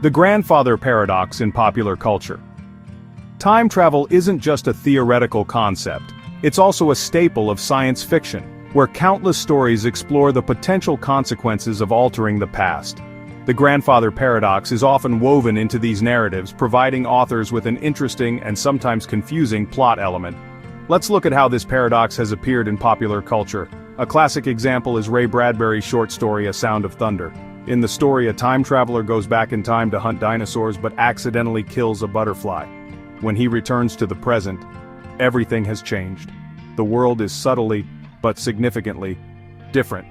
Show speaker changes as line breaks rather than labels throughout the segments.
The grandfather paradox in popular culture. Time travel isn't just a theoretical concept, it's also a staple of science fiction, where countless stories explore the potential consequences of altering the past. The grandfather paradox is often woven into these narratives, providing authors with an interesting and sometimes confusing plot element. Let's look at how this paradox has appeared in popular culture. A classic example is Ray Bradbury's short story A Sound of Thunder. In the story, a time traveler goes back in time to hunt dinosaurs but accidentally kills a butterfly. When he returns to the present, everything has changed. The world is subtly, but significantly, different.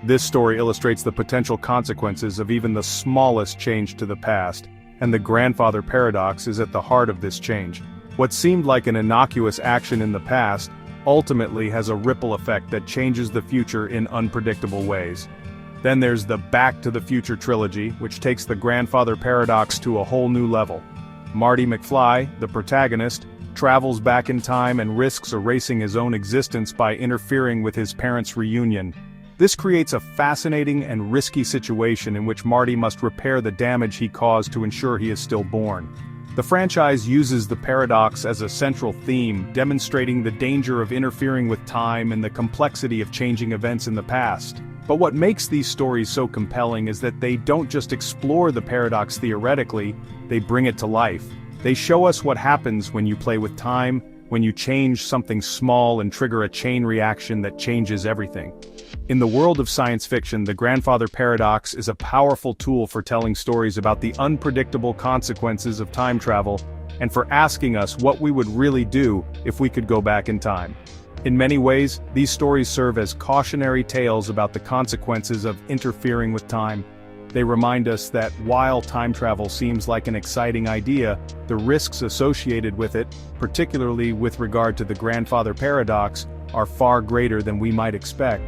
This story illustrates the potential consequences of even the smallest change to the past, and the grandfather paradox is at the heart of this change. What seemed like an innocuous action in the past ultimately has a ripple effect that changes the future in unpredictable ways. Then there's the Back to the Future trilogy, which takes the grandfather paradox to a whole new level. Marty McFly, the protagonist, travels back in time and risks erasing his own existence by interfering with his parents' reunion. This creates a fascinating and risky situation in which Marty must repair the damage he caused to ensure he is still born. The franchise uses the paradox as a central theme, demonstrating the danger of interfering with time and the complexity of changing events in the past. But what makes these stories so compelling is that they don't just explore the paradox theoretically, they bring it to life. They show us what happens when you play with time, when you change something small and trigger a chain reaction that changes everything. In the world of science fiction, the grandfather paradox is a powerful tool for telling stories about the unpredictable consequences of time travel, and for asking us what we would really do if we could go back in time. In many ways, these stories serve as cautionary tales about the consequences of interfering with time. They remind us that while time travel seems like an exciting idea, the risks associated with it, particularly with regard to the grandfather paradox, are far greater than we might expect.